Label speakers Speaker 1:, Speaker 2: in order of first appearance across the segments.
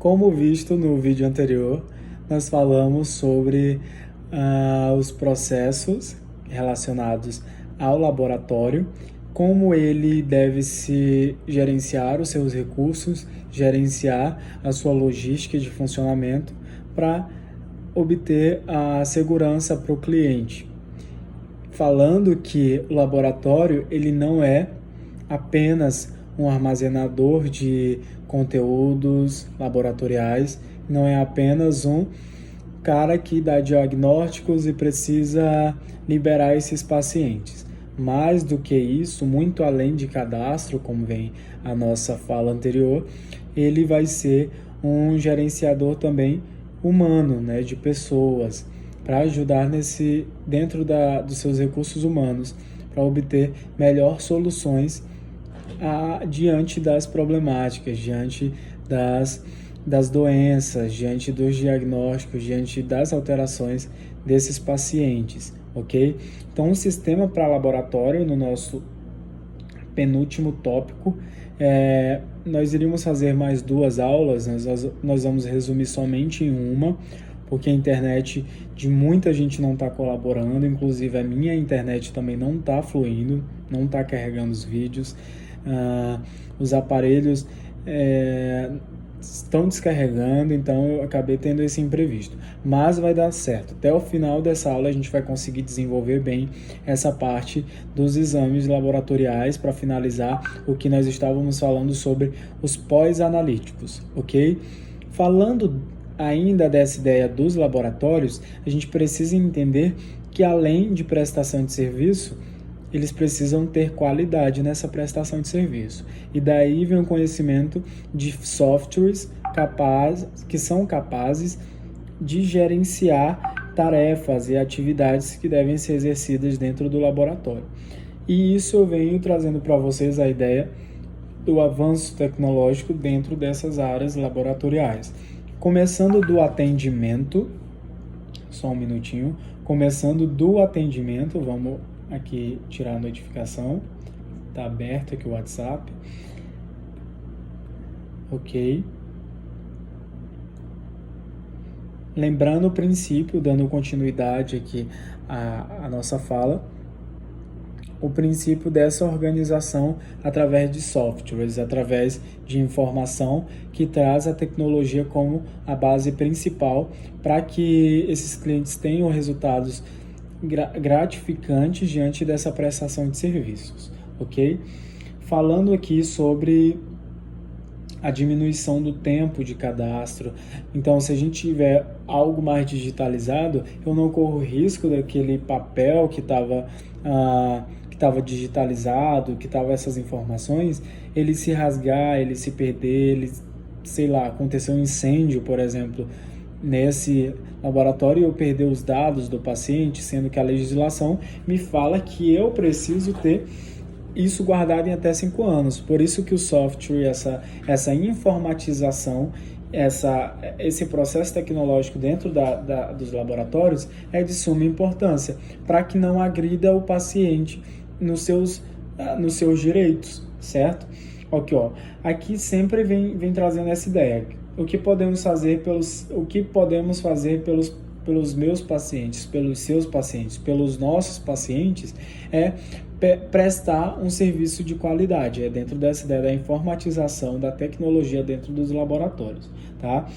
Speaker 1: Como visto no vídeo anterior, nós falamos sobre os processos relacionados ao laboratório, como ele deve se gerenciar os seus recursos, gerenciar a sua logística de funcionamento para obter a segurança para o cliente. Falando que o laboratório ele não é apenas um armazenador de conteúdos laboratoriais, não é apenas um cara que dá diagnósticos e precisa liberar esses pacientes. Mais do que isso, muito além de cadastro, como vem a nossa fala anterior, ele vai ser um gerenciador também humano, né, de pessoas, para ajudar dentro dos seus recursos humanos, para obter melhores soluções diante das problemáticas, diante das doenças, diante dos diagnósticos, diante das alterações desses pacientes, ok? Então, um sistema para laboratório, no nosso penúltimo tópico, nós iríamos fazer mais 2 aulas, nós vamos resumir somente em uma, porque a internet de muita gente não está colaborando, inclusive a minha internet também não está fluindo, não está carregando os vídeos, os aparelhos estão descarregando, então eu acabei tendo esse imprevisto. Mas vai dar certo. Até o final dessa aula a gente vai conseguir desenvolver bem essa parte dos exames laboratoriais para finalizar o que nós estávamos falando sobre os pós-analíticos, ok? Falando ainda dessa ideia dos laboratórios, a gente precisa entender que além de prestação de serviço, eles precisam ter qualidade nessa prestação de serviço. E daí vem o conhecimento de softwares que são capazes de gerenciar tarefas e atividades que devem ser exercidas dentro do laboratório. E isso eu venho trazendo para vocês a ideia do avanço tecnológico dentro dessas áreas laboratoriais. Começando do atendimento, só um minutinho, começando do atendimento, vamos aqui tirar a notificação, está aberto aqui o WhatsApp, ok. Lembrando o princípio, dando continuidade aqui à nossa fala, o princípio dessa organização através de softwares, através de informação que traz a tecnologia como a base principal para que esses clientes tenham resultados gratificantes diante dessa prestação de serviços, ok? Falando aqui sobre a diminuição do tempo de cadastro, então se a gente tiver algo mais digitalizado, eu não corro risco daquele papel que estava digitalizado, que estava essas informações, ele se rasgar, ele se perder, sei lá, aconteceu um incêndio, por exemplo, nesse laboratório e eu perder os dados do paciente, sendo que a legislação me fala que eu preciso ter isso guardado em até 5 anos. Por isso que o software, essa informatização, esse processo tecnológico dentro dos laboratórios é de suma importância, para que não agrida o paciente nos seus direitos, certo? Aqui sempre vem trazendo essa ideia. O que podemos fazer pelos meus pacientes, pelos seus pacientes, pelos nossos pacientes, é prestar um serviço de qualidade, dentro dessa ideia da informatização, da tecnologia dentro dos laboratórios, tá?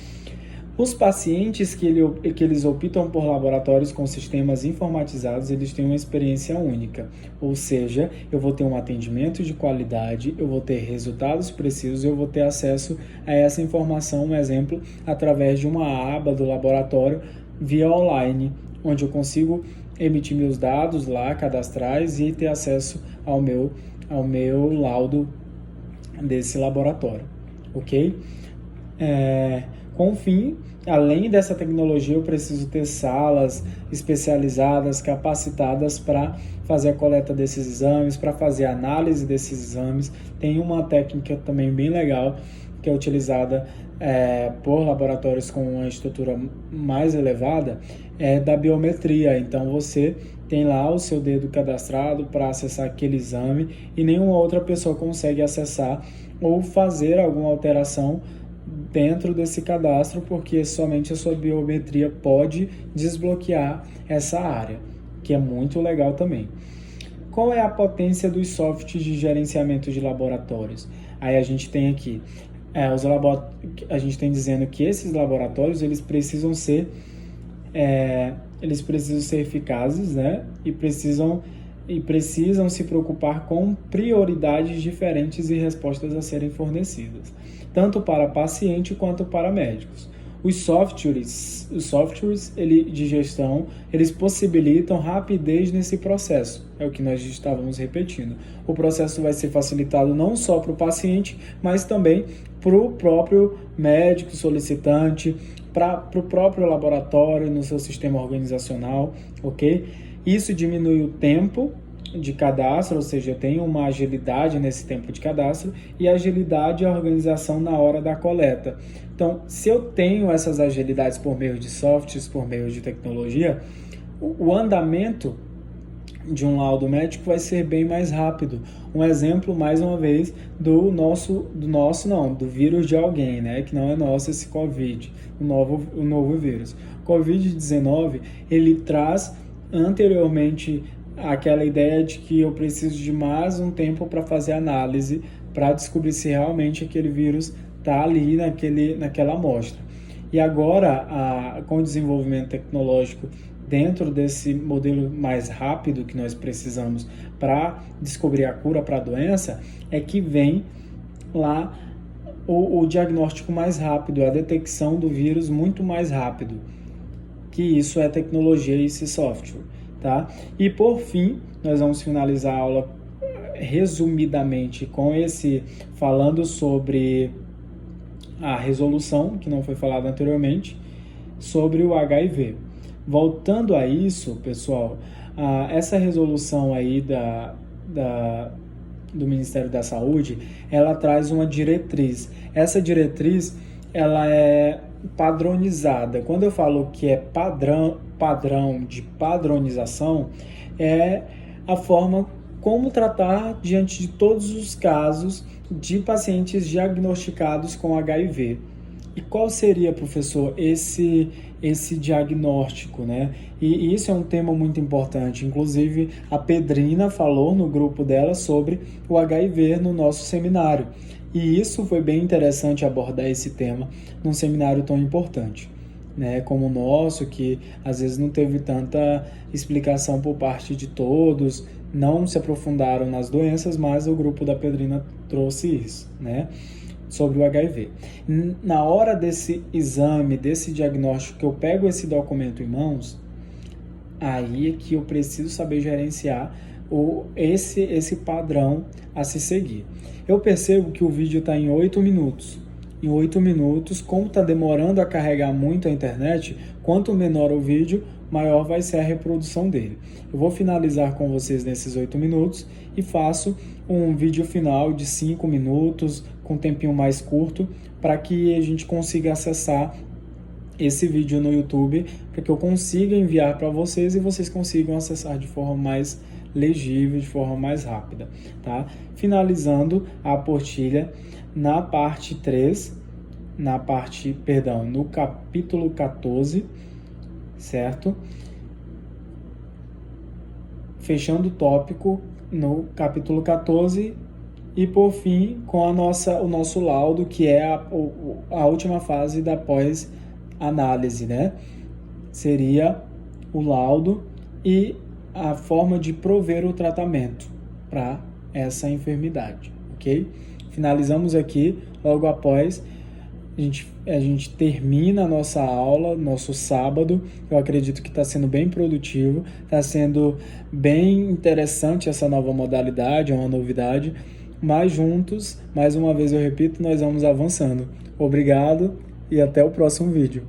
Speaker 1: Os pacientes que eles optam por laboratórios com sistemas informatizados, eles têm uma experiência única, ou seja, eu vou ter um atendimento de qualidade, eu vou ter resultados precisos, eu vou ter acesso a essa informação, um exemplo, através de uma aba do laboratório via online, onde eu consigo emitir meus dados lá, cadastrais e ter acesso ao meu laudo desse laboratório, ok? Com o fim, além dessa tecnologia, eu preciso ter salas especializadas, capacitadas para fazer a coleta desses exames, para fazer a análise desses exames. Tem uma técnica também bem legal, que é utilizada por laboratórios com uma estrutura mais elevada, da biometria. Então, você tem lá o seu dedo cadastrado para acessar aquele exame e nenhuma outra pessoa consegue acessar ou fazer alguma alteração dentro desse cadastro, porque somente a sua biometria pode desbloquear essa área, que é muito legal também. Qual é a potência dos softwares de gerenciamento de laboratórios? Aí a gente tem aqui, a gente tem dizendo que esses laboratórios eles precisam ser eficazes, né? E precisam se preocupar com prioridades diferentes e respostas a serem fornecidas, tanto para paciente quanto para médicos. Os softwares de gestão, eles possibilitam rapidez nesse processo, é o que nós estávamos repetindo. O processo vai ser facilitado não só para o paciente, mas também para o próprio médico solicitante, para o próprio laboratório, no seu sistema organizacional, ok? Isso diminui o tempo de cadastro, ou seja, tem uma agilidade nesse tempo de cadastro e agilidade e organização na hora da coleta. Então, se eu tenho essas agilidades por meio de softwares, por meio de tecnologia, o andamento de um laudo médico vai ser bem mais rápido. Um exemplo, mais uma vez, do vírus de alguém, né? Que não é nosso esse Covid, o novo vírus. O Covid-19, ele traz anteriormente aquela ideia de que eu preciso de mais um tempo para fazer análise, para descobrir se realmente aquele vírus está ali naquela amostra. E agora, com o desenvolvimento tecnológico dentro desse modelo mais rápido que nós precisamos para descobrir a cura para a doença, é que vem lá o diagnóstico mais rápido, a detecção do vírus muito mais rápido, que isso é tecnologia e esse software, tá? E por fim, nós vamos finalizar a aula resumidamente falando sobre a resolução, que não foi falado anteriormente, sobre o HIV. Voltando a isso, pessoal, essa resolução aí do Ministério da Saúde, ela traz uma diretriz. Essa diretriz, ela é padronizada. Quando eu falo que é padrão de padronização, é a forma como tratar diante de todos os casos de pacientes diagnosticados com HIV. E qual seria, professor, esse diagnóstico, né? E isso é um tema muito importante. Inclusive, a Pedrina falou no grupo dela sobre o HIV no nosso seminário. E isso foi bem interessante abordar esse tema num seminário tão importante, né, como o nosso, que às vezes não teve tanta explicação por parte de todos, não se aprofundaram nas doenças, mas o grupo da Pedrina trouxe isso, né, sobre o HIV. Na hora desse exame, desse diagnóstico, que eu pego esse documento em mãos, aí é que eu preciso saber gerenciar esse padrão a se seguir. Eu percebo que o vídeo está em 8 minutos. Em 8 minutos, como está demorando a carregar muito a internet, quanto menor o vídeo, maior vai ser a reprodução dele. Eu vou finalizar com vocês nesses 8 minutos e faço um vídeo final de 5 minutos, com um tempinho mais curto, para que a gente consiga acessar esse vídeo no YouTube, para que eu consiga enviar para vocês e vocês consigam acessar de forma mais legível, de forma mais rápida, tá? Finalizando a apostila na parte 3, no capítulo 14, certo? Fechando o tópico no capítulo 14 e, por fim, com o nosso laudo, que é a última fase da pós-análise, né? Seria o laudo e a forma de prover o tratamento para essa enfermidade, ok? Finalizamos aqui, logo após, a gente termina a nossa aula, nosso sábado. Eu acredito que está sendo bem produtivo, está sendo bem interessante essa nova modalidade, é uma novidade, mas juntos, mais uma vez eu repito, nós vamos avançando. Obrigado e até o próximo vídeo.